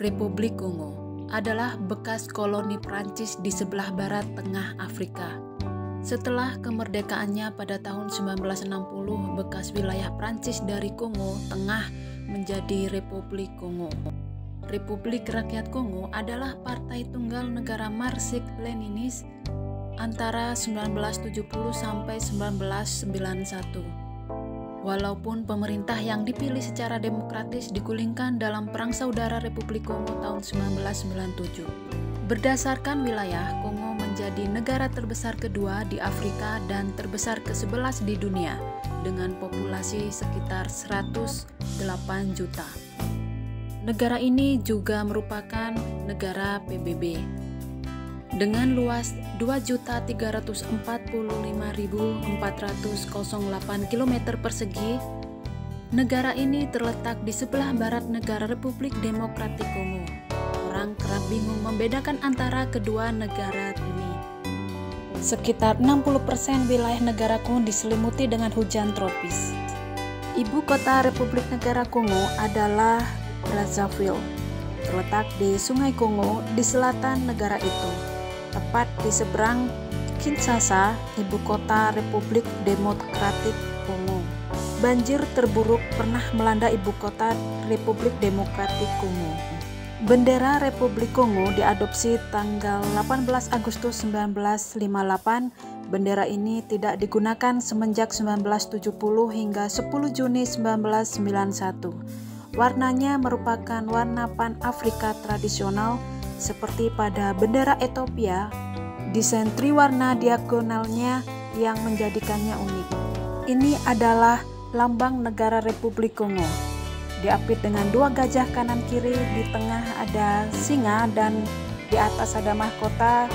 Republik Kongo adalah bekas koloni Prancis di sebelah barat tengah Afrika. Setelah kemerdekaannya pada tahun 1960, bekas wilayah Prancis dari Kongo Tengah menjadi Republik Kongo. Republik Rakyat Kongo adalah partai tunggal negara Marxist-Leninis antara 1970 sampai 1991. Walaupun pemerintah yang dipilih secara demokratis digulingkan dalam Perang Saudara Republik Kongo tahun 1997. Berdasarkan wilayah, Kongo menjadi negara terbesar kedua di Afrika dan terbesar ke-11 di dunia dengan populasi sekitar 108 juta. Negara ini juga merupakan negara PBB. Dengan luas 2.345.408 km persegi, negara ini terletak di sebelah barat negara Republik Demokratik Kongo. Orang kerap bingung membedakan antara kedua negara ini. Sekitar 60% wilayah negara Kongo diselimuti dengan hujan tropis. Ibu kota Republik Negara Kongo adalah Brazzaville, terletak di Sungai Kongo di selatan negara itu, tepat di seberang Kinshasa, ibu kota Republik Demokratik Kongo. Banjir terburuk pernah melanda ibu kota Republik Demokratik Kongo. Bendera Republik Kongo diadopsi tanggal 18 Agustus 1958. Bendera ini tidak digunakan semenjak 1970 hingga 10 Juni 1991. Warnanya merupakan warna Pan-Afrika tradisional seperti pada bendera Ethiopia. Desain triwarna diagonalnya yang menjadikannya unik. Ini adalah lambang negara Republik Kongo. Diapit dengan dua gajah kanan kiri, di tengah ada singa dan di atas ada mahkota.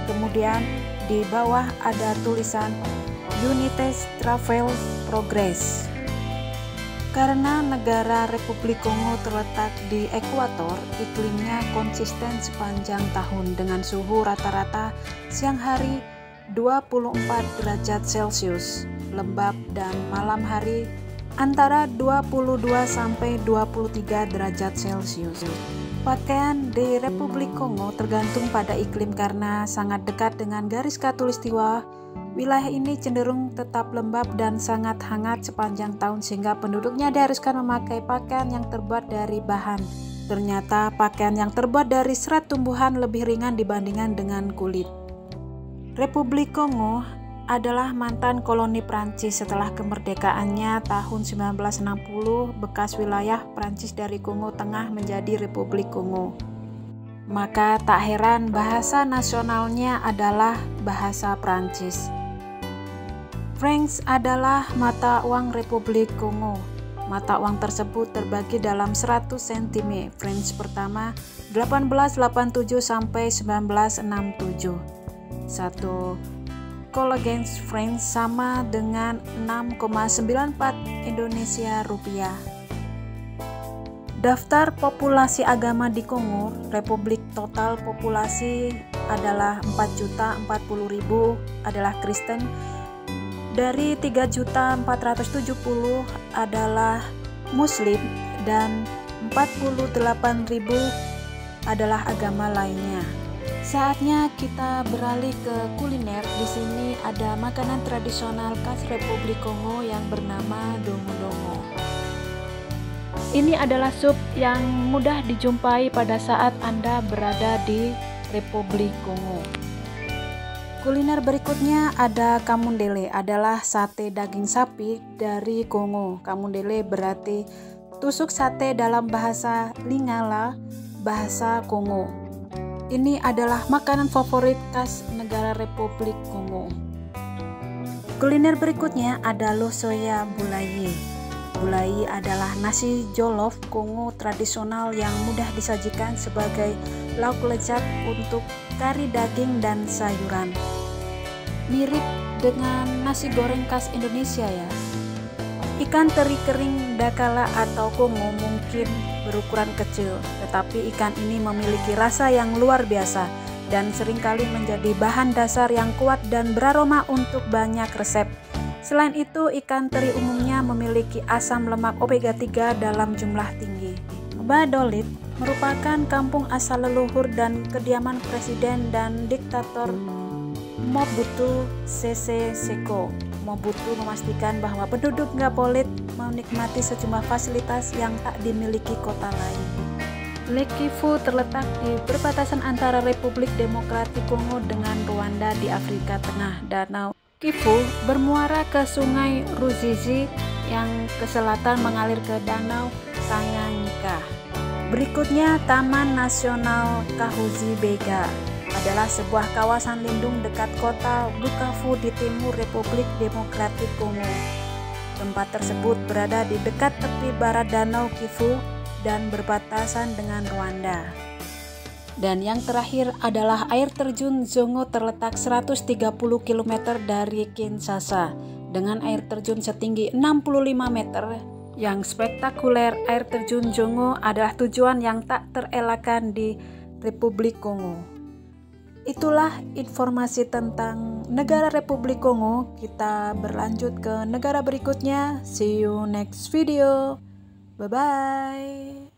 Kemudian di bawah ada tulisan Unites Travel Progress. Karena negara Republik Kongo terletak di ekuator, iklimnya konsisten sepanjang tahun dengan suhu rata-rata siang hari 24 derajat Celcius, lembab dan malam hari antara 22 sampai 23 derajat Celcius. Pakaian di Republik Kongo tergantung pada iklim karena sangat dekat dengan garis khatulistiwa. Wilayah ini cenderung tetap lembab dan sangat hangat sepanjang tahun sehingga penduduknya diharuskan memakai pakaian yang terbuat dari bahan. Ternyata pakaian yang terbuat dari serat tumbuhan lebih ringan dibandingkan dengan kulit. Republik Kongo adalah mantan koloni Prancis. Setelah kemerdekaannya tahun 1960, bekas wilayah Prancis dari Kongo Tengah menjadi Republik Kongo. Maka tak heran bahasa nasionalnya adalah bahasa Prancis. Francs adalah mata uang Republik Kongo. Mata uang tersebut terbagi dalam 100 cm. Francs pertama 1887 sampai 1967. 1 Collagens Francs sama dengan 6,94 Indonesia rupiah. Daftar populasi agama di Kongo, Republik total populasi adalah 4.040.000 adalah Kristen, dari 3.470 adalah Muslim dan 48.000 adalah agama lainnya. Saatnya kita beralih ke kuliner. Di sini ada makanan tradisional khas Republik Kongo yang bernama dongo-dongo. Ini adalah sup yang mudah dijumpai pada saat Anda berada di Republik Kongo. Kuliner berikutnya ada kamundele, adalah sate daging sapi dari Kongo. Kamundele berarti tusuk sate dalam bahasa Lingala, bahasa Kongo. Ini adalah makanan favorit khas negara Republik Kongo. Kuliner berikutnya ada losoya bulaye. Bulaye adalah nasi jollof Kongo tradisional yang mudah disajikan sebagai lauk lezat untuk kari daging dan sayuran. Mirip dengan nasi goreng khas Indonesia ya. Ikan teri kering Dakala atau Kongo mungkin berukuran kecil, tetapi ikan ini memiliki rasa yang luar biasa dan seringkali menjadi bahan dasar yang kuat dan beraroma untuk banyak resep. Selain itu, ikan teri umumnya memiliki asam lemak omega 3 dalam jumlah tinggi. Badolit merupakan kampung asal leluhur dan kediaman presiden dan diktator Mobutu Sese Seko. Mobutu memastikan bahwa penduduk Ngapolit menikmati sejumlah fasilitas yang tak dimiliki kota lain. Lake Kivu terletak di perbatasan antara Republik Demokratik Kongo dengan Rwanda di Afrika Tengah. Danau Kivu bermuara ke Sungai Ruzizi yang ke selatan mengalir ke Danau Tanganyika. Berikutnya, Taman Nasional Kahuzi-Biega adalah sebuah kawasan lindung dekat kota Bukavu di timur Republik Demokratik Kongo. Tempat tersebut berada di dekat tepi barat Danau Kivu dan berbatasan dengan Rwanda. Dan yang terakhir adalah air terjun Zongo terletak 130 km dari Kinshasa dengan air terjun setinggi 65 meter. Yang spektakuler, air terjun Zongo adalah tujuan yang tak terelakkan di Republik Kongo. Itulah informasi tentang negara Republik Kongo. Kita berlanjut ke negara berikutnya. See you next video. Bye-bye.